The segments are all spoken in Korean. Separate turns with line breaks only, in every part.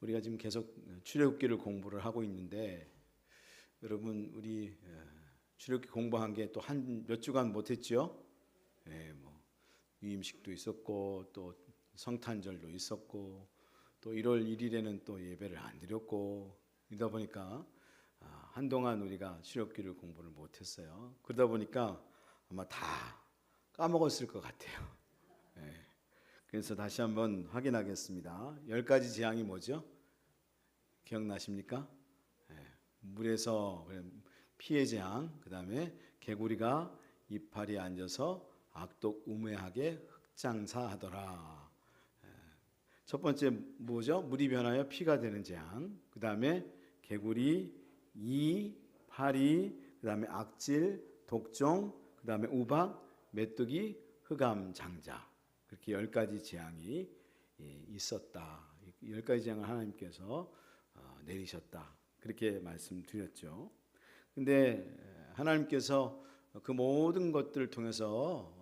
우리가 지금 계속 출애굽기를 공부를 하고 있는데 여러분 우리 출애굽기 공부한 게 또 한 몇 주간 못했죠? 예, 뭐 유임식도 있었고 또 성탄절도 있었고 또 1월 1일에는 또 예배를 안 드렸고 이러다 보니까 한동안 우리가 출애굽기를 공부를 못했어요. 그러다 보니까 아마 다 까먹었을 것 같아요. 예, 그래서 다시 한번 확인하겠습니다. 10가지 재앙이 뭐죠? 기억나십니까? 물에서 피의 재앙, 그 다음에 개구리가 이파리에 앉아서 악독 우매하게 흑장사하더라. 첫 번째 뭐죠? 물이 변하여 피가 되는 재앙. 그 다음에 개구리, 이, 파리, 그 다음에 악질, 독종, 그 다음에 우박, 메뚜기, 흑암, 장자. 그렇게 10가지 재앙이 있었다. 10가지 재앙을 하나님께서 내리셨다. 그렇게 말씀드렸죠. 근데 하나님께서 그 모든 것들을 통해서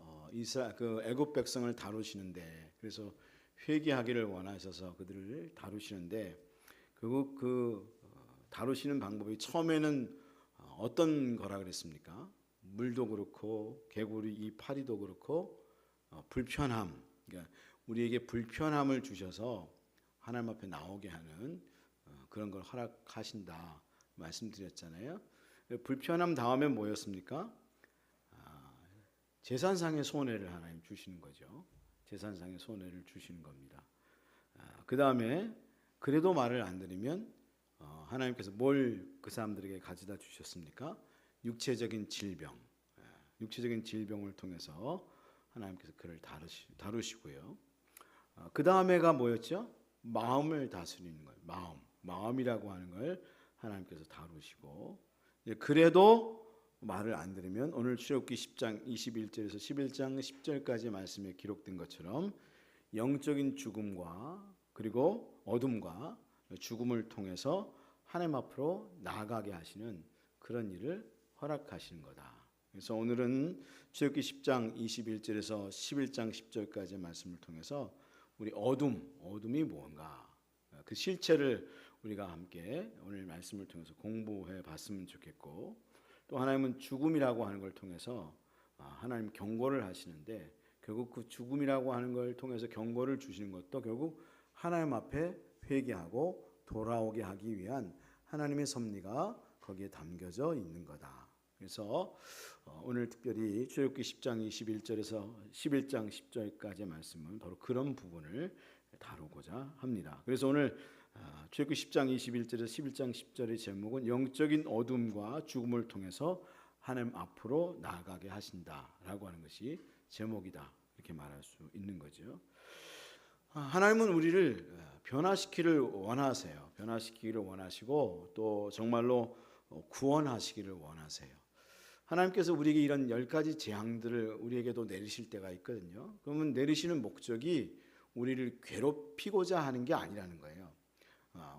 그 애굽 백성을 다루시는데, 그래서 회개하기를 원하셔서 그들을 다루시는데 그 다루시는 방법이 처음에는 어떤 거라 그랬습니까? 물도 그렇고 개구리 이 파리도 그렇고 불편함, 그러니까 우리에게 불편함을 주셔서 하나님 앞에 나오게 하는 그런 걸 허락하신다 말씀드렸잖아요. 불편함 다음에 뭐였습니까? 재산상의 손해를 하나님 주시는 거죠. 재산상의 손해를 주시는 겁니다. 그 다음에 그래도 말을 안 들으면 하나님께서 뭘 그 사람들에게 가져다 주셨습니까? 육체적인 질병, 육체적인 질병을 통해서 하나님께서 그를 다루시고요. 그 다음에가 뭐였죠? 마음을 다스리는 거예요. 마음이라고 하는 걸 하나님께서 다루시고, 그래도 말을 안 들으면 오늘 출애굽기 10장 21절에서 11장 10절까지 말씀에 기록된 것처럼 영적인 죽음과 그리고 어둠과 죽음을 통해서 하나님 앞으로 나아가게 하시는 그런 일을 허락하시는 거다. 그래서 오늘은 출애굽기 10장 21절에서 11장 10절까지의 말씀을 통해서 우리 어둠이 뭔가 그 실체를 우리가 함께 오늘 말씀을 통해서 공부해 봤으면 좋겠고, 또 하나님은 죽음이라고 하는 걸 통해서 하나님 경고를 하시는데, 결국 그 죽음이라고 하는 걸 통해서 경고를 주시는 것도 결국 하나님 앞에 회개하고 돌아오게 하기 위한 하나님의 섭리가 거기에 담겨져 있는 거다. 그래서 오늘 특별히 출애굽기 10장 21절에서 11장 10절까지의 말씀은 바로 그런 부분을 다루고자 합니다. 그래서 오늘 출애굽기 10장 21절에서 11장 10절의 제목은 영적인 어둠과 죽음을 통해서 하나님 앞으로 나아가게 하신다라고 하는 것이 제목이다, 이렇게 말할 수 있는 거죠. 하나님은 우리를 변화시키기를 원하세요. 변화시키기를 원하시고 또 정말로 구원하시기를 원하세요. 하나님께서 우리에게 이런 10가지 재앙들을 우리에게도 내리실 때가 있거든요. 그러면 내리시는 목적이 우리를 괴롭히고자 하는 게 아니라는 거예요.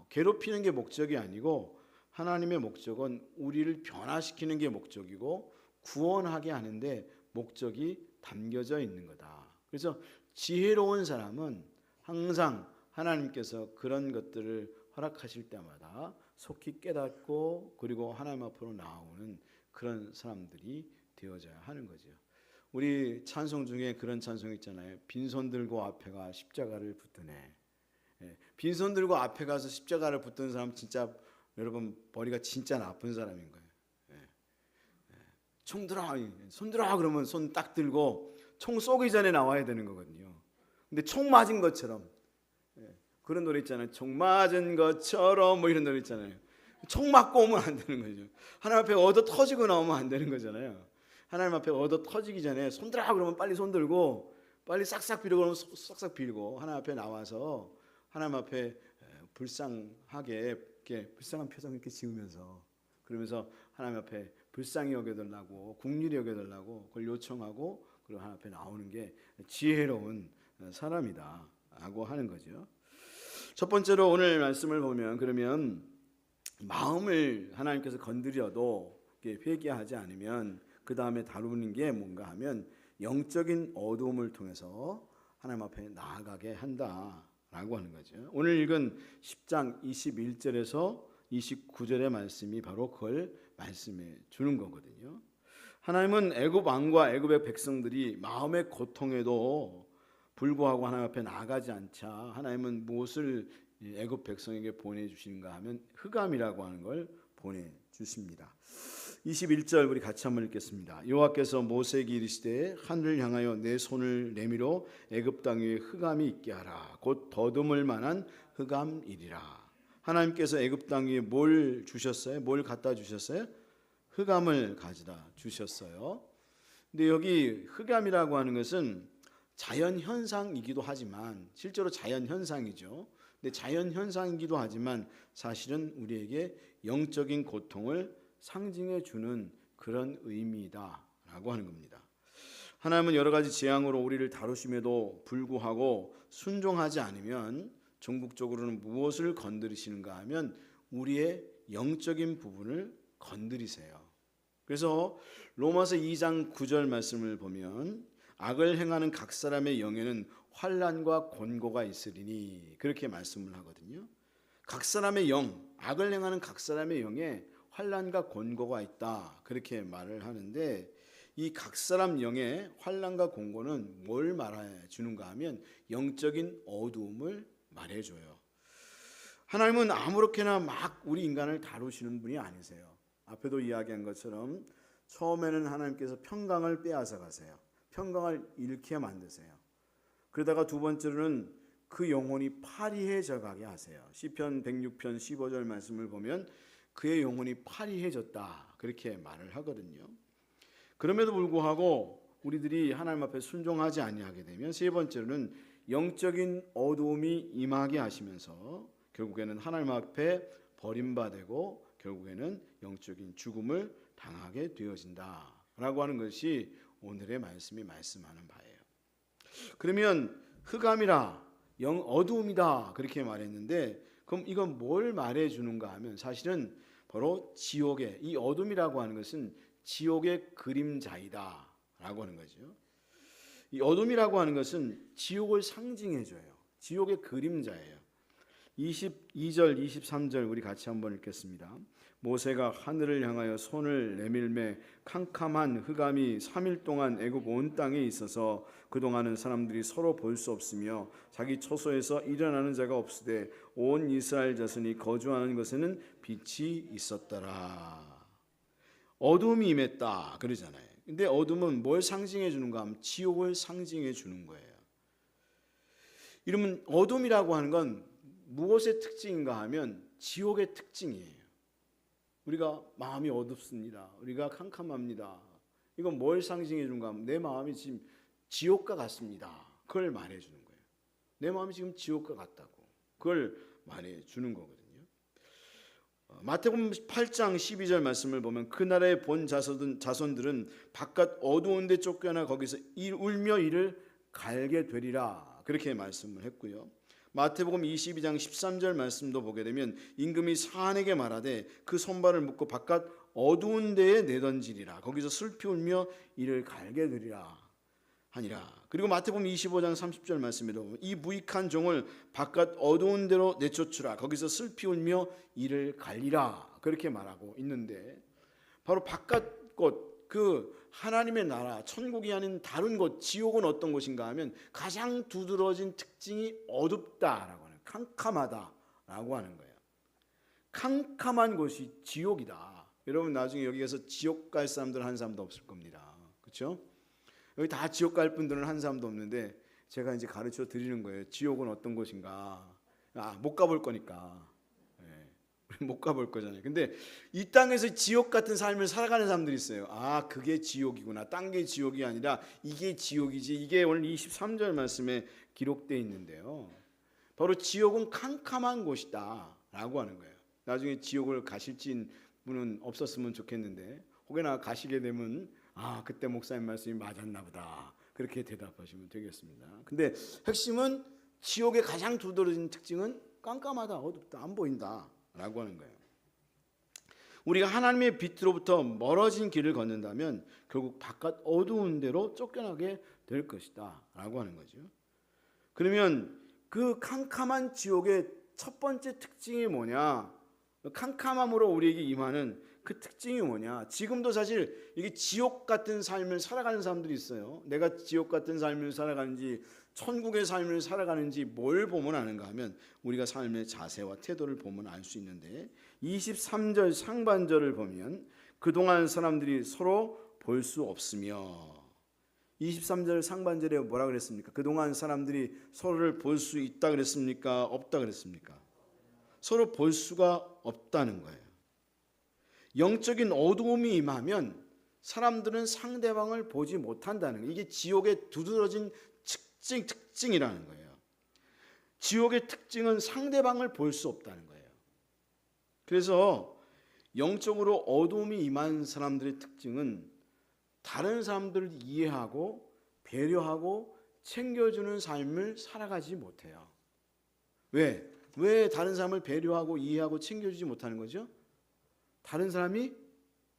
괴롭히는 게 목적이 아니고 하나님의 목적은 우리를 변화시키는 게 목적이고 구원하게 하는데 목적이 담겨져 있는 거다. 그래서 지혜로운 사람은 항상 하나님께서 그런 것들을 허락하실 때마다 속히 깨닫고 그리고 하나님 앞으로 나오는 그런 사람들이 되어져야 하는 거죠. 우리 찬송 중에 그런 찬송 있잖아요. 빈손 들고 앞에 가 십자가를 붙드네. 빈손 들고 앞에 가서 십자가를 붙드는 사람 진짜 여러분 머리가 진짜 나쁜 사람인 거예요. 총 들어, 손 들어 그러면 손 딱 들고 총 쏘기 전에 나와야 되는 거거든요. 근데 총 맞은 것처럼, 그런 노래 있잖아요. 총 맞은 것처럼 뭐 이런 노래 있잖아요. 총 맞고 오면 안 되는 거죠. 하나님 앞에 얻어 터지고 나오면 안 되는 거잖아요. 하나님 앞에 얻어 터지기 전에 손 들어 그러면 빨리 손 들고 빨리 싹싹 빌고 그러면 싹싹 빌고 하나님 앞에 나와서 하나님 앞에 불쌍하게 이렇게 불쌍한 표정 이렇게 지으면서 그러면서 하나님 앞에 불쌍히 여겨달라고 긍휼히 여겨달라고 그걸 요청하고 그리고 하나님 앞에 나오는 게 지혜로운 사람이다라고 하는 거죠. 첫 번째로 오늘 말씀을 보면 그러면 마음을 하나님께서 건드려도 회개하지 않으면 그 다음에 다루는 게 뭔가 하면 영적인 어두움을 통해서 하나님 앞에 나아가게 한다. 라고 하는 거죠. 오늘 읽은 10장 21절에서 29절의 말씀이 바로 그걸 말씀해 주는 거거든요. 하나님은 애굽 왕과 애굽의 백성들이 마음의 고통에도 불구하고 하나님 앞에 나아가지 않자 하나님은 무엇을 애굽 백성에게 보내주시는가 하면 흑암이라고 하는 걸 보내주십니다. 21절 우리 같이 한번 읽겠습니다. 여호와께서 모세에게 이르시되 하늘을 향하여 내 손을 내밀어 애굽 땅 위에 흑암이 있게 하라. 곧 더듬을 만한 흑암이리라. 하나님께서 애굽 땅 위에 뭘 주셨어요? 뭘 갖다 주셨어요? 흑암을 가져다 주셨어요. 근데 여기 흑암이라고 하는 것은 자연 현상이기도 하지만 실제로 자연 현상이죠. 근데 자연 현상이기도 하지만 사실은 우리에게 영적인 고통을 상징해 주는 그런 의미다라고 하는 겁니다. 하나님은 여러 가지 재앙으로 우리를 다루심에도 불구하고 순종하지 않으면 종국적으로는 무엇을 건드리시는가 하면 우리의 영적인 부분을 건드리세요. 그래서 로마서 2장 9절 말씀을 보면 악을 행하는 각 사람의 영에는 환난과 곤고가 있으리니 그렇게 말씀을 하거든요. 각 사람의 영, 악을 행하는 각 사람의 영에 환난과 곤고가 있다 그렇게 말을 하는데 이 각 사람 영의 환난과 곤고는 뭘 말해 주는가 하면 영적인 어두움을 말해줘요. 하나님은 아무렇게나 막 우리 인간을 다루시는 분이 아니세요. 앞에도 이야기한 것처럼 처음에는 하나님께서 평강을 빼앗아 가세요. 평강을 잃게 만드세요. 그러다가 두 번째로는 그 영혼이 파리해져 가게 하세요. 시편 106편 15절 말씀을 보면 그의 영혼이 파리해졌다 그렇게 말을 하거든요. 그럼에도 불구하고 우리들이 하나님 앞에 순종하지 아니하게 되면 세 번째로는 영적인 어두움이 임하게 하시면서 결국에는 하나님 앞에 버림받고 결국에는 영적인 죽음을 당하게 되어진다라고 하는 것이 오늘의 말씀이 말씀하는 바예요. 그러면 흑암이라 어두움이다 그렇게 말했는데 그럼 이건 뭘 말해주는가 하면 사실은 바로 지옥의 이 어둠이라고 하는 것은 지옥의 그림자이다 라고 하는 거죠. 이 어둠이라고 하는 것은 지옥을 상징해줘요. 지옥의 그림자예요. 22절 23절 우리 같이 한번 읽겠습니다. 모세가 하늘을 향하여 손을 내밀매 캄캄한 흑암이 3일 동안 애굽 온 땅에 있어서 그동안은 사람들이 서로 볼 수 없으며 자기 처소에서 일어나는 자가 없으되 온 이스라엘 자손이 거주하는 것에는 빛이 있었더라. 어둠이 임했다 그러잖아요. 근데 어둠은 뭘 상징해 주는가 하면 지옥을 상징해 주는 거예요. 이러면 어둠이라고 하는 건 무엇의 특징인가 하면 지옥의 특징이에요. 우리가 마음이 어둡습니다. 우리가 캄캄합니다. 이건 뭘 상징해 주는가 하면 내 마음이 지금 지옥과 같습니다. 그걸 말해 주는 거예요. 내 마음이 지금 지옥과 같다고. 그걸 말해 주는 거거든요. 마태복음 8장 12절 말씀을 보면 그 나라의 본 자손들은 바깥 어두운 데 쫓겨나 거기서 울며 이를 갈게 되리라. 그렇게 말씀을 했고요. 마태복음 22장 13절 말씀도 보게 되면 임금이 사안에게 말하되 그 손발을 묶고 바깥 어두운 데에 내던지리라. 거기서 슬피 울며 이를 갈게 되리라 하니라. 그리고 마태복음 25장 30절 말씀에도 이 무익한 종을 바깥 어두운 데로 내쫓으라. 거기서 슬피 울며 이를 갈리라. 그렇게 말하고 있는데 바로 바깥 곳 그 하나님의 나라 천국이 아닌 다른 곳 지옥은 어떤 곳인가 하면 가장 두드러진 특징이 어둡다라고 하는 캄캄하다라고 하는 거예요. 캄캄한 곳이 지옥이다. 여러분 나중에 여기 가서 지옥 갈 사람들 한 사람도 없을 겁니다. 그렇죠? 여기 다 지옥 갈 분들은 한 사람도 없는데 제가 이제 가르쳐 드리는 거예요. 지옥은 어떤 곳인가? 못 가볼 거니까. 못 가볼 거잖아요. 근데 이 땅에서 지옥 같은 삶을 살아가는 사람들이 있어요. 그게 지옥이구나. 딴 게 지옥이 아니라 이게 지옥이지. 이게 오늘 23절 말씀에 기록되어 있는데요. 바로 지옥은 캄캄한 곳이다 라고 하는 거예요. 나중에 지옥을 가실 분은 없었으면 좋겠는데 혹여나 가시게 되면 그때 목사님 말씀이 맞았나 보다. 그렇게 대답하시면 되겠습니다. 근데 핵심은 지옥의 가장 두드러진 특징은 깜깜하다, 어둡다, 안 보인다 라고 하는 거예요. 우리가 하나님의 빛으로부터 멀어진 길을 걷는다면 결국 바깥 어두운 데로 쫓겨나게 될 것이다 라고 하는 거죠. 그러면 그 캄캄한 지옥의 첫 번째 특징이 뭐냐? 캄캄함으로 우리에게 임하는 그 특징이 뭐냐? 지금도 사실 이게 지옥 같은 삶을 살아가는 사람들이 있어요. 내가 지옥 같은 삶을 살아가는지 천국의 삶을 살아가는지 뭘 보면 아는가 하면 우리가 삶의 자세와 태도를 보면 알 수 있는데 23절 상반절을 보면 그동안 사람들이 서로 볼 수 없으며 23절 상반절에 뭐라 그랬습니까? 그동안 사람들이 서로를 볼 수 있다 그랬습니까? 없다 그랬습니까? 서로 볼 수가 없다는 거예요. 영적인 어두움이 임하면 사람들은 상대방을 보지 못한다는 거예요. 이게 지옥의 두드러진 특징이라는 거예요. 지옥의 특징은 상대방을 볼 수 없다는 거예요. 그래서 영적으로 어두움이 임한 사람들의 특징은 다른 사람들을 이해하고 배려하고 챙겨주는 삶을 살아가지 못해요. 왜 다른 사람을 배려하고 이해하고 챙겨주지 못하는 거죠? 다른 사람이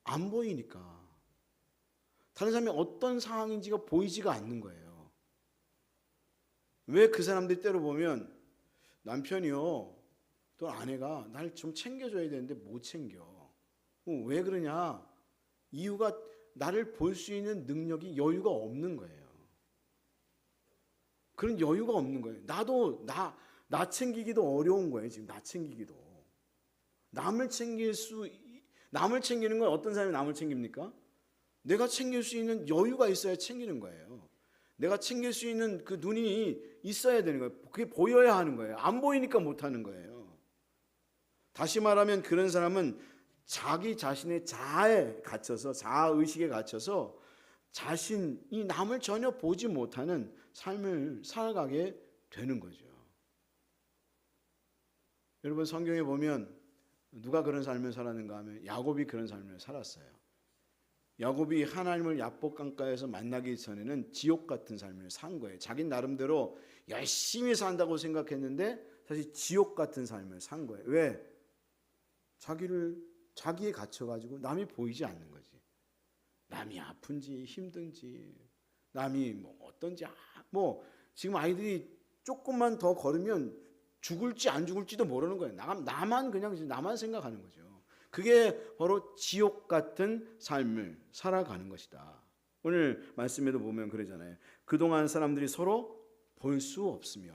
안 보이니까. 다른 사람이 어떤 상황인지가 보이지가 않는 거예요. 왜 그 사람들이 때로 보면 남편이요 또 아내가 날 좀 챙겨줘야 되는데 못 챙겨. 왜 그러냐? 이유가 나를 볼 수 있는 능력이 여유가 없는 거예요. 그런 여유가 없는 거예요. 나도 나 챙기기도 어려운 거예요. 지금 나 챙기기도. 남을 챙기는 건 어떤 사람이 남을 챙깁니까? 내가 챙길 수 있는 여유가 있어야 챙기는 거예요. 내가 챙길 수 있는 그 눈이 있어야 되는 거예요. 그게 보여야 하는 거예요. 안 보이니까 못 하는 거예요. 다시 말하면 그런 사람은 자기 자신의 자아에 갇혀서 자아의식에 갇혀서 자신이 남을 전혀 보지 못하는 삶을 살아가게 되는 거죠. 여러분 성경에 보면 누가 그런 삶을 살았는가 하면 야곱이 그런 삶을 살았어요. 야곱이 하나님을 야복 강가에서 만나기 전에는 지옥 같은 삶을 산 거예요. 자기 나름대로 열심히 산다고 생각했는데 사실 지옥 같은 삶을 산 거예요. 왜? 자기에 갇혀가지고 남이 보이지 않는 거지. 남이 아픈지 힘든지 남이 뭐 어떤지 지금 아이들이 조금만 더 걸으면 죽을지 안 죽을지도 모르는 거예요. 나만 생각하는 거죠. 그게 바로 지옥 같은 삶을 살아가는 것이다. 오늘 말씀에도 보면 그러잖아요. 그동안 사람들이 서로 볼 수 없으며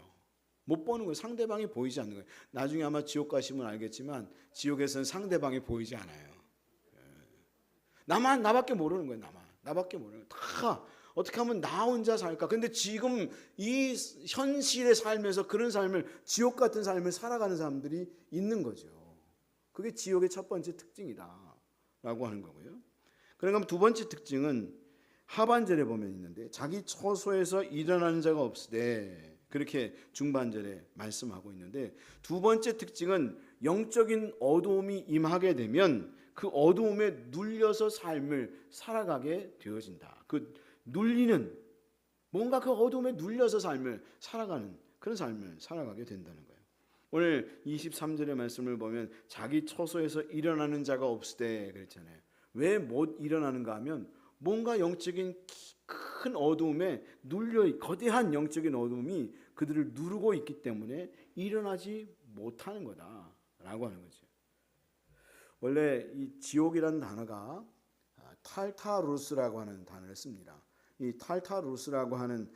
못 보는 거예요. 상대방이 보이지 않는 거예요. 나중에 아마 지옥 가시면 알겠지만 지옥에서는 상대방이 보이지 않아요. 나밖에 모르는 거예요. 나밖에 모르는 거예요. 다 어떻게 하면 나 혼자 살까? 근데 지금 이 현실의 삶에서 그런 삶을 지옥 같은 삶을 살아가는 사람들이 있는 거죠. 그게 지옥의 첫 번째 특징이다라고 하는 거고요. 그러니까 두 번째 특징은 하반절에 보면 있는데 자기 처소에서 일어나는 자가 없으되 그렇게 중반절에 말씀하고 있는데 두 번째 특징은 영적인 어두움이 임하게 되면 그 어두움에 눌려서 삶을 살아가게 되어진다. 그 눌리는 뭔가 그 어두움에 눌려서 삶을 살아가는 그런 삶을 살아가게 된다는 거예요. 오늘 23절의 말씀을 보면 자기 처소에서 일어나는 자가 없으되 그랬잖아요. 왜 못 일어나는가 하면 뭔가 영적인 큰 어두움에 눌려 거대한 영적인 어두움이 그들을 누르고 있기 때문에 일어나지 못하는 거다라고 하는 거죠. 원래 이 지옥이라는 단어가 탈타루스라고 하는 단어를 씁니다. 이 탈타루스라고 하는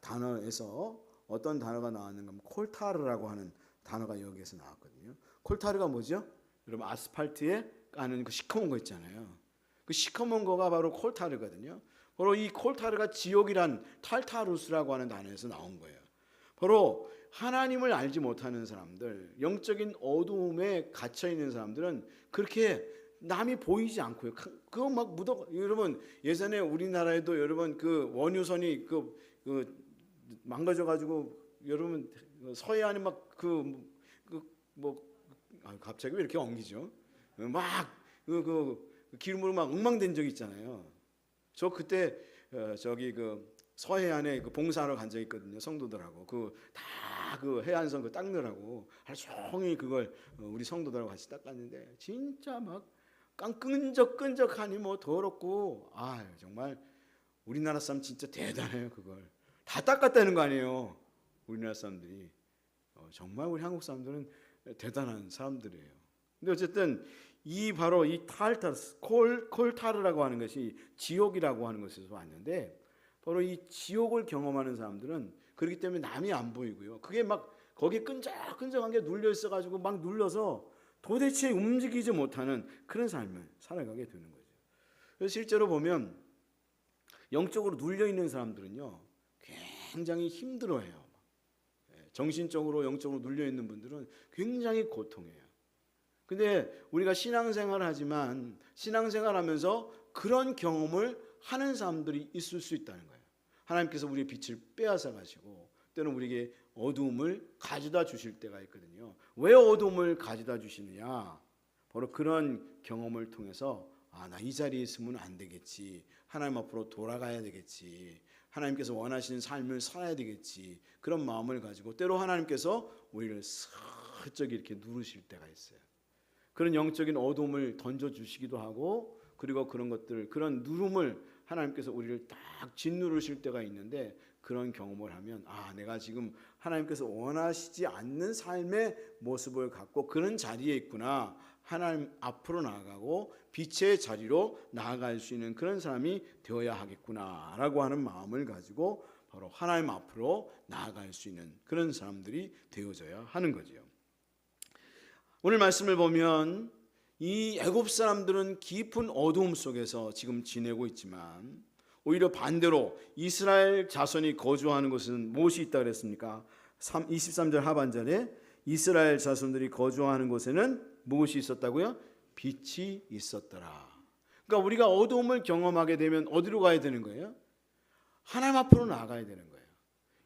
단어에서 어떤 단어가 나왔는가 하면 콜타르라고 하는 단어가 여기에서 나왔거든요. 콜타르가 뭐죠? 여러분 아스팔트에 까는 그 시커먼 거 있잖아요. 그 시커먼 거가 바로 콜타르거든요. 바로 이 콜타르가 지옥이란 탈타루스라고 하는 단어에서 나온 거예요. 바로 하나님을 알지 못하는 사람들, 영적인 어두움에 갇혀 있는 사람들은 그렇게 남이 보이지 않고요. 그거 막 여러분 예전에 우리나라에도 여러분 그 원유선이 그 망가져가지고 여러분 서해안에 막 갑자기 왜 이렇게 엉기죠? 막 기름으로 막 엉망된 적 있잖아요. 저 그때 저기 그 서해안에 그 봉사하러 간 적 있거든요. 성도들하고 그 해안선 그 닦느라고 하루 종일 그걸 우리 성도들하고 같이 닦았는데 진짜 막 끈적끈적하니 뭐 더럽고 정말 우리나라 사람 진짜 대단해요. 그걸 다 닦았다는 거 아니에요. 우리나라 사람들이 정말 우리 한국 사람들은 대단한 사람들이에요. 근데 어쨌든 바로 이 탈타르스, 콜타르라고 하는 것이 지옥이라고 하는 것에서 왔는데, 바로 이 지옥을 경험하는 사람들은 그렇기 때문에 남이 안 보이고요. 그게 막 거기에 끈적끈적한 게 눌려 있어가지고 막 눌러서 도대체 움직이지 못하는 그런 삶을 살아가게 되는 거죠. 그래서 실제로 보면 영적으로 눌려 있는 사람들은요, 굉장히 힘들어해요. 정신적으로 영적으로 눌려 있는 분들은 굉장히 고통해요. 근데 우리가 신앙생활을 하지만 신앙생활하면서 그런 경험을 하는 사람들이 있을 수 있다는 거예요. 하나님께서 우리의 빛을 빼앗아 가시고 때로는 우리에게 어두움을 가져다 주실 때가 있거든요. 왜 어두움을 가져다 주시느냐? 바로 그런 경험을 통해서 나 이 자리에 있으면 안 되겠지. 하나님 앞으로 돌아가야 되겠지. 하나님께서 원하시는 삶을 살아야 되겠지. 그런 마음을 가지고 때로 하나님께서 우리를 슬쩍 이렇게 누르실 때가 있어요. 그런 영적인 어둠을 던져주시기도 하고, 그리고 그런 것들, 그런 누름을 하나님께서 우리를 딱 짓누르실 때가 있는데, 그런 경험을 하면 내가 지금 하나님께서 원하시지 않는 삶의 모습을 갖고 그런 자리에 있구나. 하나님 앞으로 나아가고 빛의 자리로 나아갈 수 있는 그런 사람이 되어야 하겠구나 라고 하는 마음을 가지고 바로 하나님 앞으로 나아갈 수 있는 그런 사람들이 되어져야 하는 거죠. 오늘 말씀을 보면 이 애굽 사람들은 깊은 어두움 속에서 지금 지내고 있지만, 오히려 반대로 이스라엘 자손이 거주하는 곳은 무엇이 있다 그랬습니까? 23절 하반절에 이스라엘 자손들이 거주하는 곳에는 무엇이 있었다고요? 빛이 있었더라. 그러니까 우리가 어두움을 경험하게 되면 어디로 가야 되는 거예요? 하나님 앞으로 나가야 되는 거예요.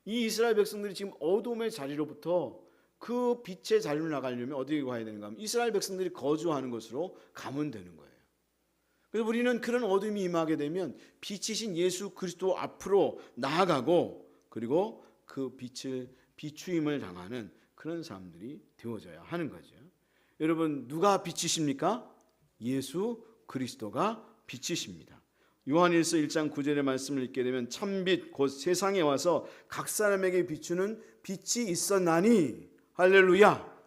이 이스라엘 백성들이 지금 어두움의 자리로부터 그 빛의 자리로 나가려면 어디로 가야 되는가 하면 이스라엘 백성들이 거주하는 곳으로 가면 되는 거예요. 그래서 우리는 그런 어둠이 임하게 되면 빛이신 예수 그리스도 앞으로 나아가고, 그리고 그 빛을 비추임을 당하는 그런 사람들이 되어져야 하는 거죠. 여러분, 누가 빛이십니까? 예수 그리스도가 빛이십니다. 요한일서 1장 9절의 말씀을 읽게 되면 참빛 곧 세상에 와서 각 사람에게 비추는 빛이 있었나니, 할렐루야.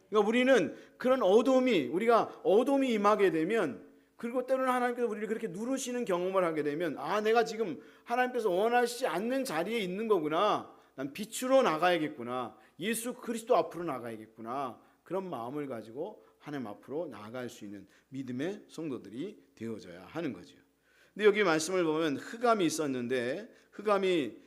그러니까 우리는 그런 우리가 어둠이 임하게 되면, 그리고 때로는 하나님께서 우리를 그렇게 누르시는 경험을 하게 되면 내가 지금 하나님께서 원하시지 않는 자리에 있는 거구나. 난 빛으로 나가야겠구나. 예수 그리스도 앞으로 나가야겠구나. 그런 마음을 가지고 하나님 앞으로 나아갈 수 있는 믿음의 성도들이 되어져야 하는 거죠. 근데 여기 말씀을 보면 흑암이 있었는데, 흑암이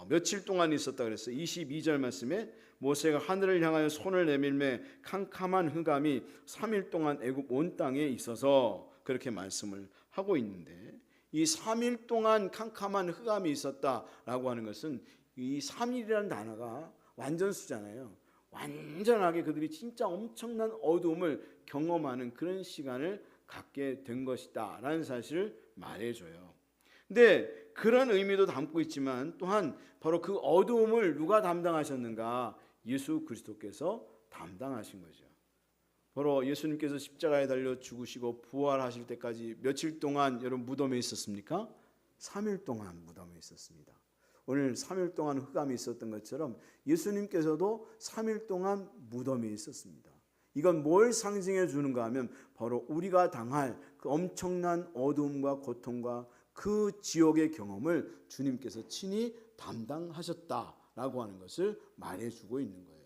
며칠 동안 있었다 그랬어요. 22절 말씀에 모세가 하늘을 향하여 손을 내밀매 캄캄한 흑암이 3일 동안 애굽 온 땅에 있어서, 그렇게 말씀을 하고 있는데, 이 3일 동안 캄캄한 흑암이 있었다라고 하는 것은 이 3일이라는 단어가 완전수잖아요. 완전하게 그들이 진짜 엄청난 어두움을 경험하는 그런 시간을 갖게 된 것이다 라는 사실을 말해줘요. 근데 그런 의미도 담고 있지만 또한 바로 그 어두움을 누가 담당하셨는가? 예수 그리스도께서 담당하신 거죠. 바로 예수님께서 십자가에 달려 죽으시고 부활하실 때까지 며칠 동안 여러분 무덤에 있었습니까? 3일 동안 무덤에 있었습니다. 오늘 3일 동안 흑암이 있었던 것처럼 예수님께서도 3일 동안 무덤에 있었습니다. 이건 뭘 상징해 주는가 하면 바로 우리가 당할 그 엄청난 어두움과 고통과 그 지옥의 경험을 주님께서 친히 담당하셨다라고 하는 것을 말해주고 있는 거예요.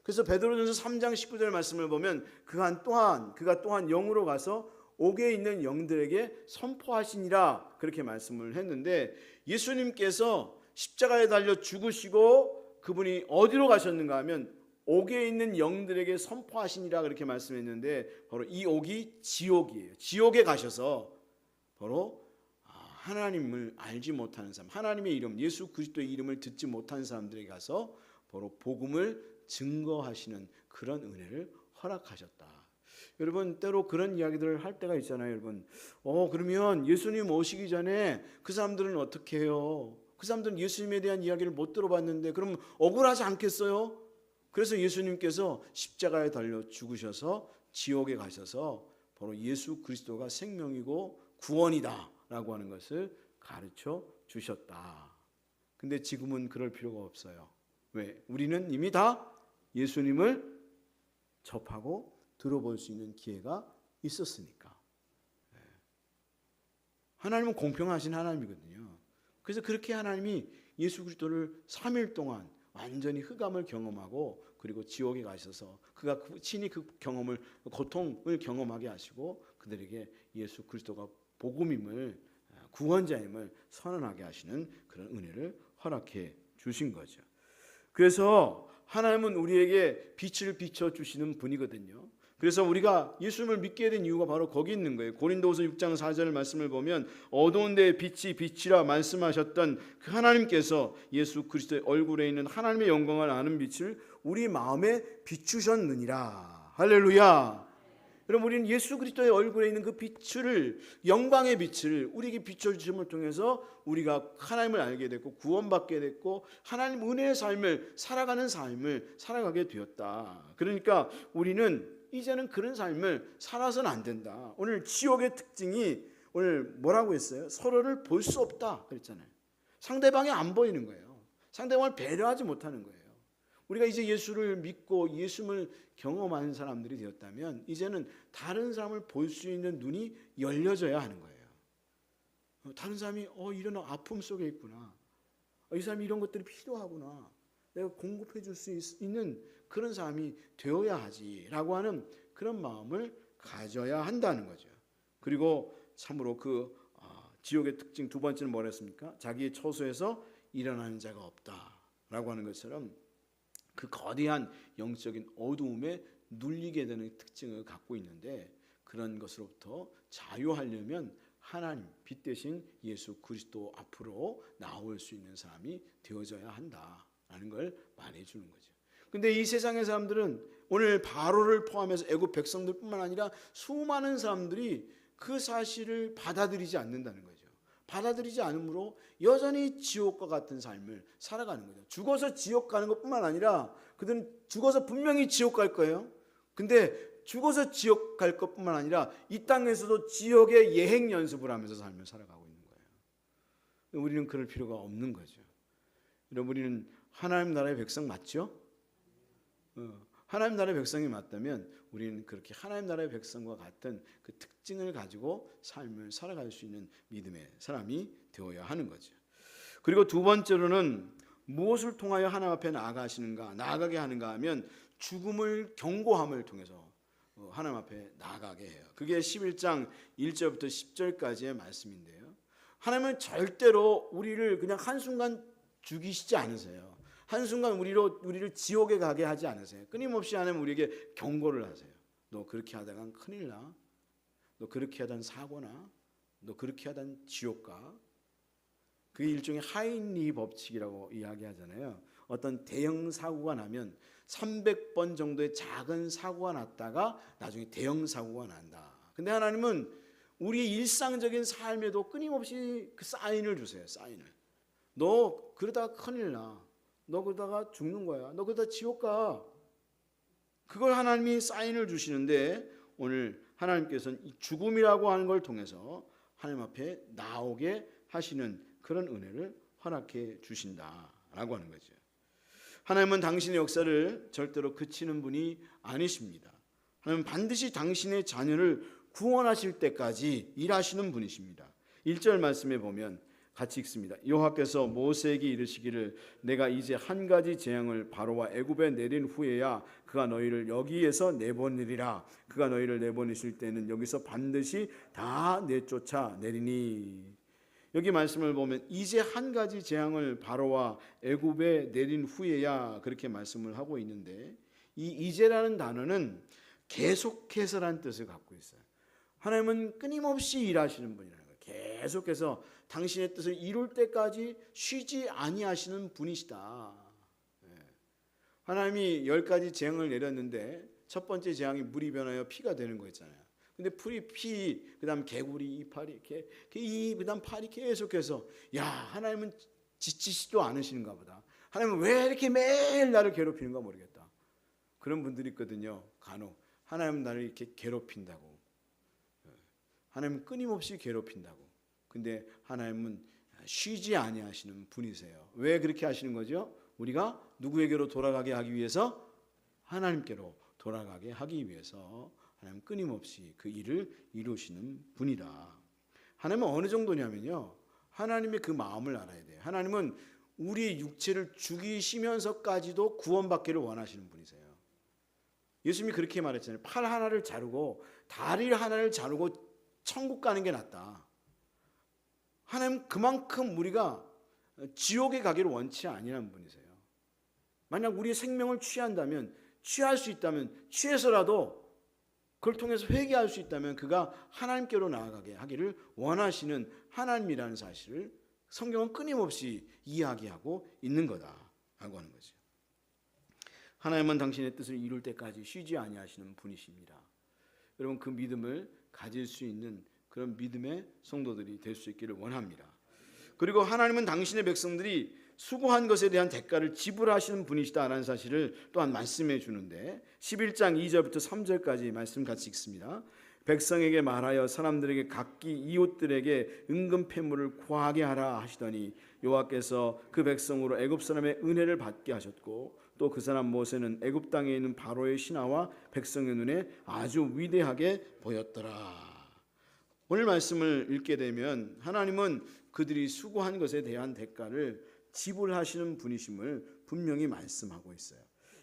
그래서 베드로전서 3장 19절 말씀을 보면 그가 또한 영으로 가서 옥에 있는 영들에게 선포하시니라, 그렇게 말씀을 했는데, 예수님께서 십자가에 달려 죽으시고 그분이 어디로 가셨는가 하면 옥에 있는 영들에게 선포하시니라, 그렇게 말씀했는데, 바로 이 옥이 지옥이에요. 지옥에 가셔서 바로 하나님을 알지 못하는 사람, 하나님의 이름, 예수 그리스도의 이름을 듣지 못하는 사람들에게 가서 바로 복음을 증거하시는 그런 은혜를 허락하셨다. 여러분, 때로 그런 이야기들을 할 때가 있잖아요. 여러분, 그러면 예수님 오시기 전에 그 사람들은 어떻게 해요? 그 사람들은 예수님에 대한 이야기를 못 들어봤는데 그럼 억울하지 않겠어요? 그래서 예수님께서 십자가에 달려 죽으셔서 지옥에 가셔서 바로 예수 그리스도가 생명이고 구원이다 라고 하는 것을 가르쳐 주셨다. 근데 지금은 그럴 필요가 없어요. 왜? 우리는 이미 다 예수님을 접하고 들어볼 수 있는 기회가 있었으니까. 하나님은 공평하신 하나님이거든요. 그래서 그렇게 하나님이 예수 그리스도를 3일 동안 완전히 흑암을 경험하고 그리고 지옥에 가셔서 그가 친히 그 경험을, 고통을 경험하게 하시고 그들에게 예수 그리스도가 복음임을, 구원자임을 선언하게 하시는 그런 은혜를 허락해 주신 거죠. 그래서 하나님은 우리에게 빛을 비춰주시는 분이거든요. 그래서 우리가 예수님을 믿게 된 이유가 바로 거기 있는 거예요. 고린도후서 6장 4절 말씀을 보면 어두운 데에 빛이 빛이라 말씀하셨던 그 하나님께서 예수 그리스도의 얼굴에 있는 하나님의 영광을 아는 빛을 우리 마음에 비추셨느니라. 할렐루야. 여러분, 우리는 예수 그리스도의 얼굴에 있는 그 빛을, 영광의 빛을 우리에게 비춰주심을 통해서 우리가 하나님을 알게 됐고 구원받게 됐고 하나님 은혜의 삶을 살아가는 삶을 살아가게 되었다. 그러니까 우리는 이제는 그런 삶을 살아서는 안 된다. 오늘 지옥의 특징이 오늘 뭐라고 했어요? 서로를 볼 수 없다 그랬잖아요. 상대방이 안 보이는 거예요. 상대방을 배려하지 못하는 거예요. 우리가 이제 예수를 믿고 예수를 경험하는 사람들이 되었다면 이제는 다른 사람을 볼 수 있는 눈이 열려져야 하는 거예요. 다른 사람이 이런 아픔 속에 있구나. 이 사람이 이런 것들이 필요하구나. 내가 공급해 줄 수 있는 그런 사람이 되어야 하지라고 하는 그런 마음을 가져야 한다는 거죠. 그리고 참으로 그 지옥의 특징 두 번째는 뭐라 했습니까? 자기의 처소에서 일어나는 자가 없다라고 하는 것처럼 그 거대한 영적인 어두움에 눌리게 되는 특징을 갖고 있는데 그런 것으로부터 자유하려면 하나님 빛 대신 예수 그리스도 앞으로 나올 수 있는 사람이 되어져야 한다라는 걸 말해주는 거죠. 근데 이 세상의 사람들은 오늘 바로를 포함해서 애굽 백성들뿐만 아니라 수많은 사람들이 그 사실을 받아들이지 않는다는 거죠. 받아들이지 않으므로 여전히 지옥과 같은 삶을 살아가는 거죠. 죽어서 지옥 가는 것뿐만 아니라 그들은 죽어서 분명히 지옥 갈 거예요. 근데 죽어서 지옥 갈 것뿐만 아니라 이 땅에서도 지옥의 예행 연습을 하면서 삶을 살아가고 있는 거예요. 우리는 그럴 필요가 없는 거죠. 여러분, 우리는 하나님 나라의 백성 맞죠? 하나님 나라의 백성이 맞다면 우리는 그렇게 하나님 나라의 백성과 같은 그 특징을 가지고 삶을 살아갈 수 있는 믿음의 사람이 되어야 하는 거죠. 그리고 두 번째로는 무엇을 통하여 하나님 앞에 나아가게 하는가 하면 죽음을 경고함을 통해서 하나님 앞에 나아가게 해요. 그게 11장 1절부터 10절까지의 말씀인데요. 하나님은 절대로 우리를 그냥 한순간 죽이시지 않으세요. 한순간 우리를 지옥에 가게 하지 않으세요. 끊임없이 하나님 우리에게 경고를 하세요. 너 그렇게 하다간 큰일 나. 너 그렇게 하다간 사고나. 너 그렇게 하다간 지옥 가. 그게 일종의 하인리 법칙이라고 이야기하잖아요. 어떤 대형 사고가 나면 300번 정도의 작은 사고가 났다가 나중에 대형 사고가 난다. 근데 하나님은 우리의 일상적인 삶에도 끊임없이 그 사인을 주세요. 사인을. 너 그러다가 큰일 나. 너 그러다가 죽는 거야. 너 그러다 지옥 가. 그걸 하나님이 사인을 주시는데 오늘 하나님께서는 이 죽음이라고 하는 걸 통해서 하나님 앞에 나오게 하시는 그런 은혜를 허락해 주신다라고 하는 거죠. 하나님은 당신의 역사를 절대로 그치는 분이 아니십니다. 하나님은 반드시 당신의 자녀를 구원하실 때까지 일하시는 분이십니다. 1절 말씀에 보면 같이 읽습니다. 여호와께서 모세에게 이르시기를 내가 이제 한 가지 재앙을 바로와 애굽에 내린 후에야 그가 너희를 여기에서 내보내리라. 그가 너희를 내보내실 때는 여기서 반드시 다 내쫓아 내리니. 여기 말씀을 보면 이제 한 가지 재앙을 바로와 애굽에 내린 후에야 그렇게 말씀을 하고 있는데 이 이제라는 단어는 계속해서라는 뜻을 갖고 있어요. 하나님은 끊임없이 일하시는 분이라는 거예요. 계속해서 당신의 뜻을 이룰 때까지 쉬지 아니하시는 분이시다. 하나님이 10가지 재앙을 내렸는데 첫 번째 재앙이 물이 변하여 피가 되는 거였잖아요. 근데 피, 그다음 개구리 이파리, 그다음 팔이 계속해서 야 하나님은 지치지도 않으시는가 보다. 하나님은 왜 이렇게 매일 나를 괴롭히는가 모르겠다. 그런 분들이 있거든요. 간혹 하나님은 나를 이렇게 괴롭힌다고. 하나님은 끊임없이 괴롭힌다고. 근데 하나님은 쉬지 아니하시는 분이세요. 왜 그렇게 하시는 거죠? 우리가 누구에게로 돌아가게 하기 위해서 하나님께로 돌아가게 하기 위해서 하나님 끊임없이 그 일을 이루시는 분이다. 하나님은 어느 정도냐면요, 하나님의 그 마음을 알아야 돼요. 하나님은 우리 육체를 죽이시면서까지도 구원받기를 원하시는 분이세요. 예수님이 그렇게 말했잖아요. 팔 하나를 자르고 다리 하나를 자르고 천국 가는 게 낫다. 하나님 그만큼 우리가 지옥에 가기를 원치 아니하는 분이세요. 만약 우리의 생명을 취한다면, 취할 수 있다면, 취해서라도 그걸 통해서 회개할 수 있다면 그가 하나님께로 나아가게 하기를 원하시는 하나님이라는 사실을 성경은 끊임없이 이야기하고 있는 거다라고 하는 거죠. 하나님은 당신의 뜻을 이룰 때까지 쉬지 아니하시는 분이십니다. 여러분, 그 믿음을 가질 수 있는 그런 믿음의 성도들이 될 수 있기를 원합니다. 그리고 하나님은 당신의 백성들이 수고한 것에 대한 대가를 지불하시는 분이시다라는 사실을 또한 말씀해 주는데, 11장 2절부터 3절까지 말씀 같이 읽습니다. 백성에게 말하여 사람들에게 각기 이웃들에게 은금 패물을 구하게 하라 하시더니 여호와께서 그 백성으로 애굽 사람의 은혜를 받게 하셨고, 또 그 사람 모세는 애굽 땅에 있는 바로의 신하와 백성의 눈에 아주 위대하게 보였더라. 오늘 말씀을 읽게 되면 하나님은 그들이 수고한 것에 대한 대가를 지불하시는 분이심을 분명히 말씀하고 있어요.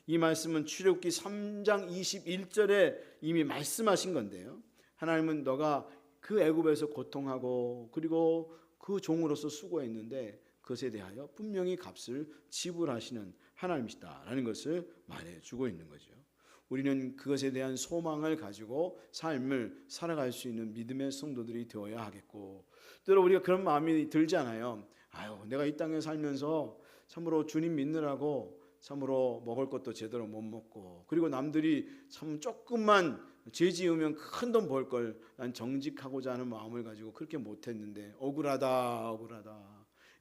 이 말씀은 출애굽기 3장 21절에 이미 말씀하신 건데요, 하나님은 너가 그 애굽에서 고통하고 그리고 그 종으로서 수고했는데 그것에 대하여 분명히 값을 지불하시는 하나님이시다라는 것을 말해주고 있는 거죠. 우리는 그것에 대한 소망을 가지고 삶을 살아갈 수 있는 믿음의 성도들이 되어야 하겠고, 때로 우리가 그런 마음이 들잖아요. 내가 이 땅에 살면서 참으로 주님 믿느라고 참으로 먹을 것도 제대로 못 먹고, 그리고 남들이 참 조금만 죄 지으면 큰 돈 벌 걸 난 정직하고자 하는 마음을 가지고 그렇게 못했는데 억울하다.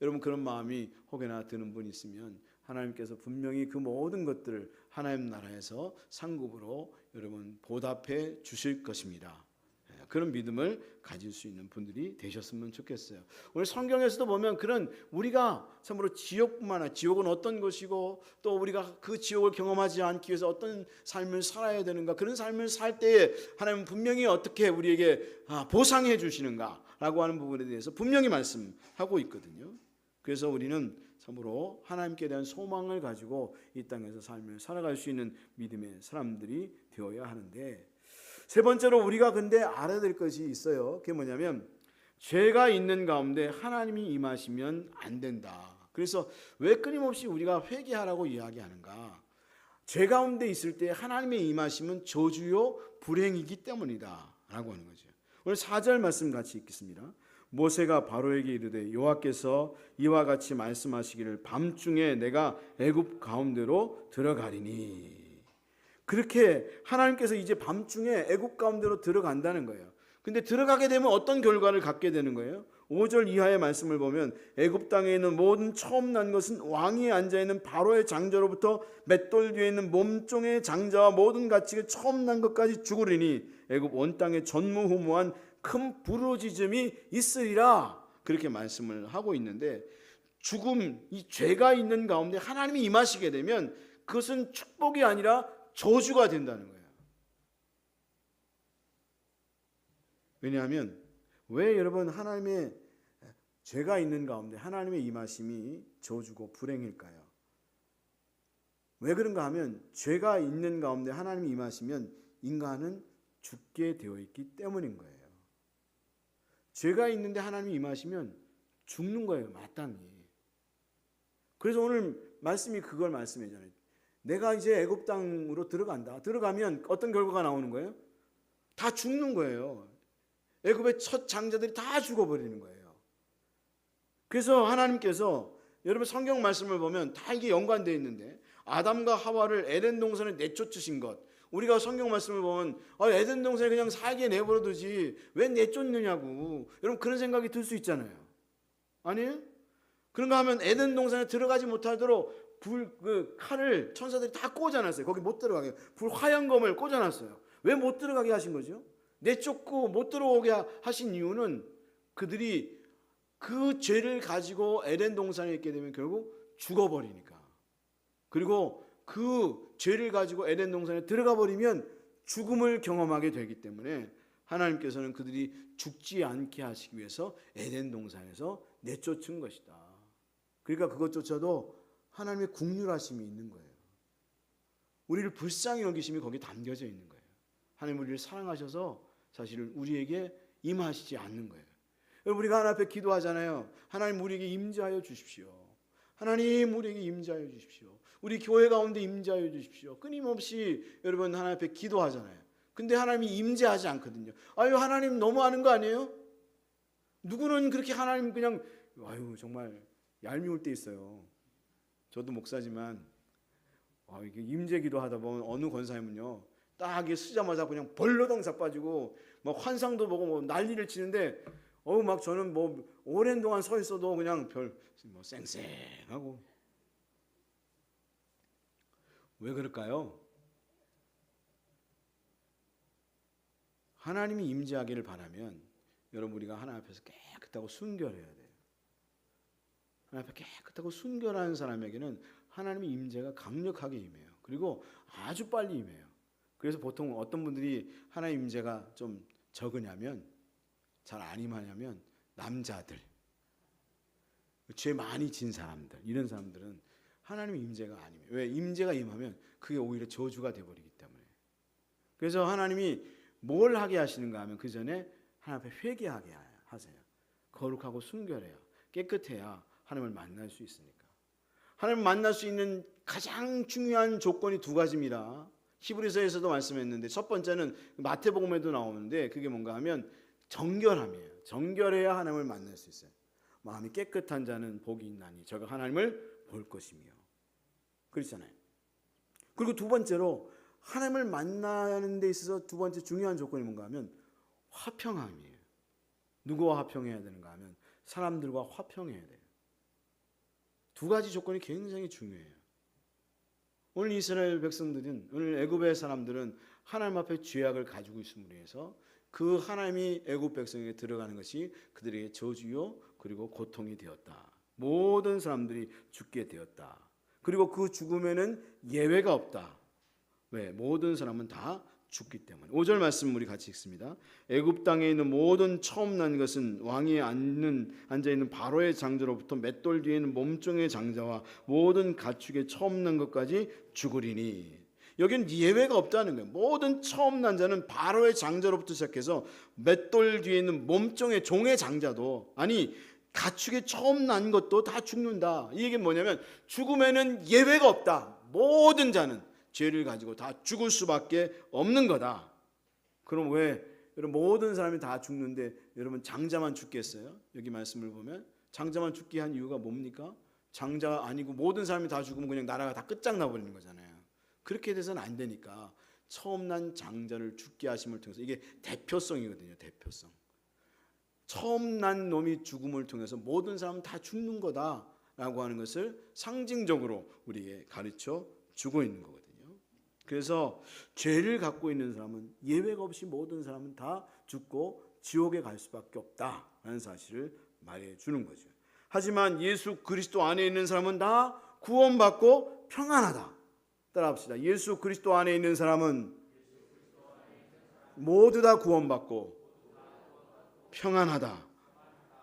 여러분, 그런 마음이 혹여나 드는 분 있으면 하나님께서 분명히 그 모든 것들을 하나님 나라에서 상급으로 여러분 보답해 주실 것입니다. 그런 믿음을 가질 수 있는 분들이 되셨으면 좋겠어요. 오늘 성경에서도 보면 그런 우리가 참으로 지옥뿐만 아니라 지옥은 어떤 것이고 또 우리가 그 지옥을 경험하지 않기 위해서 어떤 삶을 살아야 되는가, 그런 삶을 살 때에 하나님은 분명히 어떻게 우리에게 보상해 주시는가라고 하는 부분에 대해서 분명히 말씀하고 있거든요. 그래서 우리는 참으로 하나님께 대한 소망을 가지고 이 땅에서 삶을 살아갈 수 있는 믿음의 사람들이 되어야 하는데, 세 번째로 우리가 근데 알아야 될 것이 있어요. 그게 뭐냐면 죄가 있는 가운데 하나님이 임하시면 안 된다. 그래서 왜 끊임없이 우리가 회개하라고 이야기하는가? 죄 가운데 있을 때 하나님의 임하심은 저주요 불행이기 때문이다 라고 하는 거죠. 오늘 4절 말씀 같이 읽겠습니다. 모세가 바로에게 이르되 여호와께서 이와 같이 말씀하시기를 밤중에 내가 애굽 가운데로 들어가리니. 그렇게 하나님께서 이제 밤중에 애굽 가운데로 들어간다는 거예요. 근데 들어가게 되면 어떤 결과를 갖게 되는 거예요? 5절 이하의 말씀을 보면 애굽 땅에 있는 모든 처음 난 것은 왕위에 앉아있는 바로의 장자로부터 맷돌 뒤에 있는 몸종의 장자와 모든 가축의 처음 난 것까지 죽으리니 애굽 온 땅에 전무후무한 큰 부르짖음이 있으리라. 그렇게 말씀을 하고 있는데, 죽음, 이 죄가 있는 가운데 하나님이 임하시게 되면 그것은 축복이 아니라 저주가 된다는 거예요. 왜냐하면 왜 여러분 하나님의 죄가 있는 가운데 하나님의 임하심이 저주고 불행일까요? 왜 그런가 하면 죄가 있는 가운데 하나님이 임하시면 인간은 죽게 되어 있기 때문인 거예요. 죄가 있는데 하나님이 임하시면 죽는 거예요, 마땅히. 그래서 오늘 말씀이 그걸 말씀이잖아요. 내가 이제 애굽 땅으로 들어간다. 들어가면 어떤 결과가 나오는 거예요? 다 죽는 거예요. 애굽의 첫 장자들이 다 죽어버리는 거예요. 그래서 하나님께서 여러분 성경 말씀을 보면 다 이게 연관되어 있는데, 아담과 하와를 에덴 동산에 내쫓으신 것, 우리가 성경 말씀을 보면 에덴 동산에 그냥 살게 내버려 두지 왜 내쫓느냐고 여러분 그런 생각이 들 수 있잖아요. 아니에요? 그런가 하면 에덴 동산에 들어가지 못하도록 그 칼을 천사들이 다 꽂아놨어요. 거기 못 들어가게 불 화염검을 꽂아놨어요. 왜 못 들어가게 하신 거죠? 내쫓고 못 들어오게 하신 이유는 그들이 그 죄를 가지고 에덴 동산에 있게 되면 결국 죽어버리니까. 그리고 그 죄를 가지고 에덴 동산에 들어가 버리면 죽음을 경험하게 되기 때문에 하나님께서는 그들이 죽지 않게 하시기 위해서 에덴 동산에서 내쫓은 것이다. 그러니까 그것조차도 하나님의 국률하심이 있는 거예요. 우리를 불쌍히 여기심이 거기에 담겨져 있는 거예요. 하나님 우리를 사랑하셔서 사실 우리에게 임하시지 않는 거예요. 여러분, 우리가 하나님 앞에 기도하잖아요. 하나님 우리에게 임재하여 주십시오. 하나님 우리에게 임재하여 주십시오. 우리 교회 가운데 임재하여 주십시오. 끊임없이 여러분 하나님 앞에 기도하잖아요. 근데 하나님이 임재하지 않거든요. 아유, 하나님 너무하는 거 아니에요? 누구는 그렇게 하나님 그냥 정말 얄미울 때 있어요. 저도 목사지만 이게 임재 기도하다 보면 어느 권사님은요, 딱 쓰자마자 그냥 벌러덩 자빠지고 막 환상도 보고 뭐 난리를 치는데 막 저는 뭐 오랜 동안 서 있어도 그냥 쌩쌩하고. 왜 그럴까요? 하나님이 임재하기를 바라면 여러분 우리가 하나님 앞에서 깨끗하고 순결해야 돼요. 하나님 앞에 깨끗하고 순결한 사람에게는 하나님의 임재가 강력하게 임해요. 그리고 아주 빨리 임해요. 그래서 보통 어떤 분들이 하나님 임재가 좀 적으냐면, 잘 안 임하냐면 남자들, 죄 많이 진 사람들, 이런 사람들은 하나님의 임재가 안 임해요. 왜? 임재가 임하면 그게 오히려 저주가 되어버리기 때문에. 그래서 하나님이 뭘 하게 하시는가 하면 그 전에 하나님 앞에 회개하게 하세요. 거룩하고 순결해야, 깨끗해야 하나님을 만날 수 있으니까. 하나님을 만날 수 있는 가장 중요한 조건이 두 가지입니다. 히브리서에서도 말씀했는데, 첫 번째는 마태복음에도 나오는데 그게 뭔가 하면 정결함이에요. 정결해야 하나님을 만날 수 있어요. 마음이 깨끗한 자는 복이 있나니 저가 하나님을 볼 것이며, 그렇잖아요. 그리고 두 번째로 하나님을 만나는 데 있어서 두 번째 중요한 조건이 뭔가 하면 화평함이에요. 누구와 화평해야 되는가 하면 사람들과 화평해야 돼요. 두 가지 조건이 굉장히 중요해요. 오늘 이스라엘 백성들은, 오늘 애굽의 사람들은 하나님 앞에 죄악을 가지고 있음으로 해서 그 하나님이 애굽 백성에게 들어가는 것이 그들에게 저주요 그리고 고통이 되었다. 모든 사람들이 죽게 되었다. 그리고 그 죽음에는 예외가 없다. 왜? 모든 사람은 다 죽기 때문에. 5절 말씀 우리 같이 읽습니다. 애굽 땅에 있는 모든 처음 난 것은 왕위에 앉아있는 바로의 장자로부터 맷돌 뒤에 있는 몸종의 장자와 모든 가축의 처음 난 것까지 죽으리니. 여기는 예외가 없다는 거예요. 모든 처음 난 자는 바로의 장자로부터 시작해서 맷돌 뒤에 있는 몸종의 종의 장자도, 아니 가축의 처음 난 것도 다 죽는다. 이 얘기는 뭐냐면 죽음에는 예외가 없다. 모든 자는 죄를 가지고 다 죽을 수밖에 없는 거다. 그럼 왜 여러분 모든 사람이 다 죽는데 여러분 장자만 죽겠어요? 여기 말씀을 보면 장자만 죽게 한 이유가 뭡니까? 장자가 아니고 모든 사람이 다 죽으면 그냥 나라가 다 끝장나 버리는 거잖아요. 그렇게 돼서는 안 되니까 처음 난 장자를 죽게 하심을 통해서, 이게 대표성이거든요. 대표성. 처음 난 놈이 죽음을 통해서 모든 사람은 다 죽는 거다라고 하는 것을 상징적으로 우리에게 가르쳐 주고 있는 거거든요. 그래서 죄를 갖고 있는 사람은 예외가 없이 모든 사람은 다 죽고 지옥에 갈 수밖에 없다라는 사실을 말해 주는 거죠. 하지만 예수 그리스도 안에 있는 사람은 다 구원받고 평안하다. 따라합시다. 예수 그리스도 안에 있는 사람은 모두 다 구원받고 평안하다.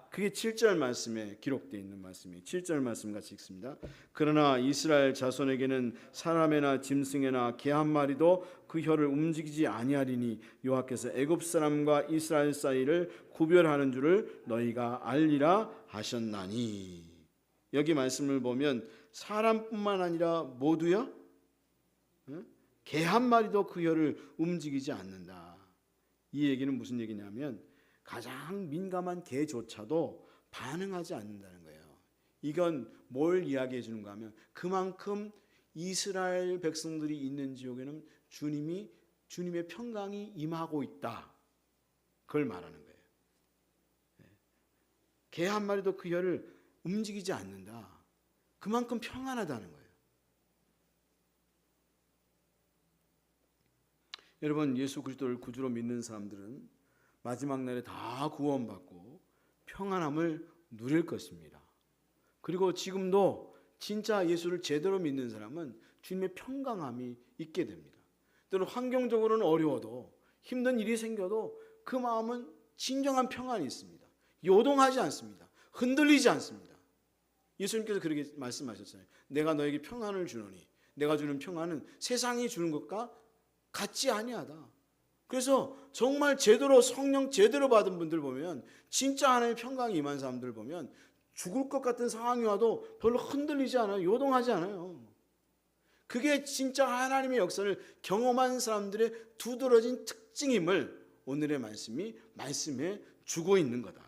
그게 7절 말씀에 기록되어 있는 말씀이에요. 7절 말씀 같이 읽습니다. 그러나 이스라엘 자손에게는 사람이나 짐승이나 개 한 마리도 그 혀를 움직이지 아니하리니 여호와께서 애굽 사람과 이스라엘 사이를 구별하는 줄을 너희가 알리라 하셨나니. 여기 말씀을 보면 사람뿐만 아니라 모두요, 개 한 마리도 그 혀를 움직이지 않는다. 이 얘기는 무슨 얘기냐면 가장 민감한 개조차도 반응하지 않는다는 거예요. 이건 뭘 이야기해 주는가 하면 그만큼 이스라엘 백성들이 있는 지역에는 주님의 평강이 임하고 있다. 그걸 말하는 거예요. 개 한 마리도 그 혀를 움직이지 않는다. 그만큼 평안하다는 거예요. 여러분, 예수 그리스도를 구주로 믿는 사람들은 마지막 날에 다 구원받고 평안함을 누릴 것입니다. 그리고 지금도 진짜 예수를 제대로 믿는 사람은 주님의 평강함이 있게 됩니다. 또는 환경적으로는 어려워도 힘든 일이 생겨도 그 마음은 진정한 평안이 있습니다. 요동하지 않습니다. 흔들리지 않습니다. 예수님께서 그렇게 말씀하셨잖아요. 내가 너에게 평안을 주노니 내가 주는 평안은 세상이 주는 것과 같지 아니하다. 그래서 정말 제대로 성령 제대로 받은 분들 보면, 진짜 하나님의 평강이 임한 사람들 보면 죽을 것 같은 상황이 와도 별로 흔들리지 않아요. 요동하지 않아요. 그게 진짜 하나님의 역사를 경험한 사람들의 두드러진 특징임을 오늘의 말씀이 말씀해 주고 있는 거다.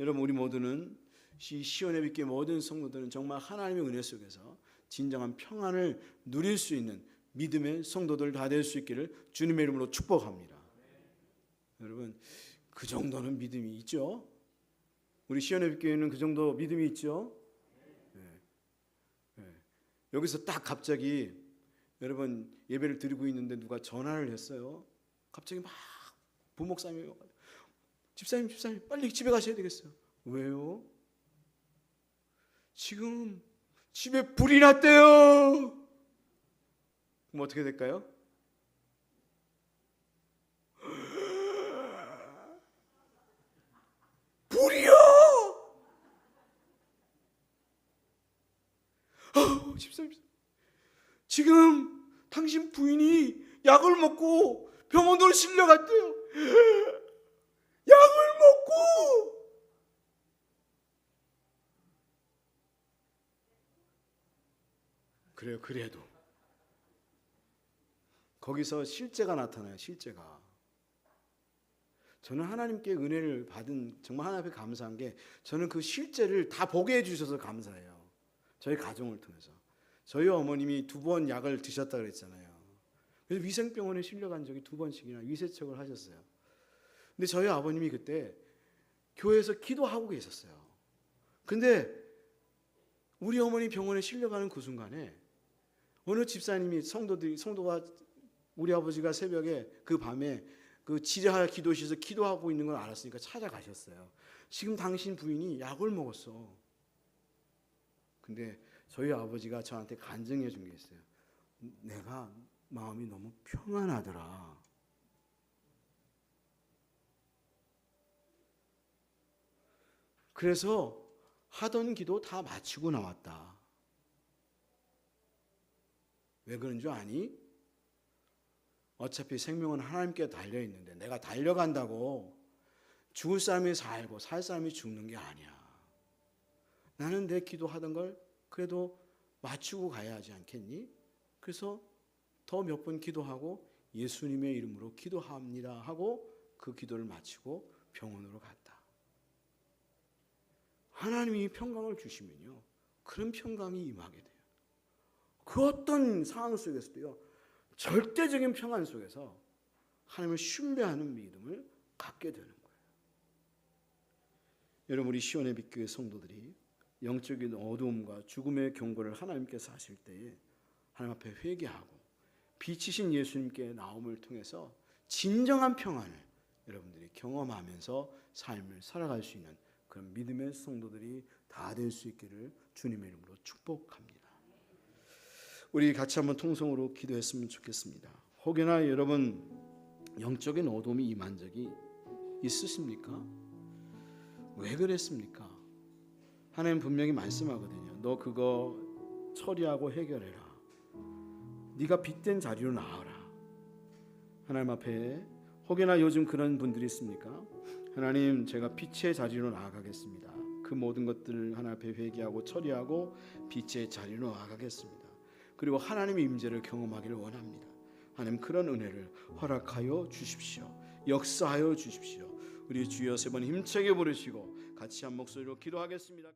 여러분, 우리 모두는 시온의 빛의 모든 성도들은 정말 하나님의 은혜 속에서 진정한 평안을 누릴 수 있는 믿음의 성도들 다 될 수 있기를 주님의 이름으로 축복합니다. 여러분, 그 정도는 믿음이 있죠? 우리 시온의 빛교회는 그 정도 믿음이 있죠? 여기서 딱 갑자기 여러분 예배를 드리고 있는데 누가 전화를 했어요. 갑자기 막 부목사님이 집사님 빨리 집에 가셔야 되겠어요. 왜요? 지금 집에 불이 났대요. 그럼 어떻게 될까요? 불이요! 집사님, 지금 당신 부인이 약을 먹고 병원으로 실려갔대요. 약을 먹고. 그래요. 그래도 거기서 실제가 나타나요. 실제가. 저는 하나님께 은혜를 받은, 정말 하나님 앞에 감사한 게, 저는 그 실제를 다 보게 해주셔서 감사해요. 저희 가정을 통해서. 저희 어머님이 2번 약을 드셨다 그랬잖아요. 그래서 위생병원에 실려간 적이 2번씩이나 위세척을 하셨어요. 근데 저희 아버님이 그때 교회에서 기도하고 계셨어요. 근데 우리 어머니 병원에 실려가는 그 순간에 어느 집사님이, 성도가, 우리 아버지가 새벽에 그 밤에 그 지하 기도실에서 기도하고 있는 걸 알았으니까 찾아가셨어요. 지금 당신 부인이 약을 먹었어. 근데 저희 아버지가 저한테 간증해 준 게 있어요. 내가 마음이 너무 평안하더라. 그래서 하던 기도 다 마치고 나왔다. 왜 그런 줄 아니? 어차피 생명은 하나님께 달려있는데 내가 달려간다고 죽을 사람이 살고 살 사람이 죽는 게 아니야. 나는 내 기도하던 걸 그래도 마치고 가야 하지 않겠니? 그래서 더 몇 번 기도하고 예수님의 이름으로 기도합니다 하고 그 기도를 마치고 병원으로 갔다. 하나님이 평강을 주시면요, 그런 평강이 임하게 돼요. 그 어떤 상황 속에서도요, 절대적인 평안 속에서 하나님을 신뢰하는 믿음을 갖게 되는 거예요. 여러분, 우리 시온의 빛교회 성도들이 영적인 어두움과 죽음의 경고를 하나님께서 하실 때에 하나님 앞에 회개하고 빛이신 예수님께 나옴을 통해서 진정한 평안을 여러분들이 경험하면서 삶을 살아갈 수 있는 그런 믿음의 성도들이 다 될 수 있기를 주님의 이름으로 축복합니다. 우리 같이 한번 통성으로 기도했으면 좋겠습니다. 혹여나 여러분 영적인 어둠이 임한 적이 있으십니까? 왜 그랬습니까? 하나님 분명히 말씀하거든요. 너 그거 처리하고 해결해라. 네가 빛된 자리로 나와라. 하나님 앞에 혹여나 요즘 그런 분들이 있습니까? 하나님, 제가 빛의 자리로 나아가겠습니다. 그 모든 것들을 하나님 앞에 회개하고 처리하고 빛의 자리로 나아가겠습니다. 그리고 하나님의 임재를 경험하기를 원합니다. 하나님, 그런 은혜를 허락하여 주십시오. 역사하여 주십시오. 우리 주여 세 번 힘차게 부르시고 같이 한 목소리로 기도하겠습니다.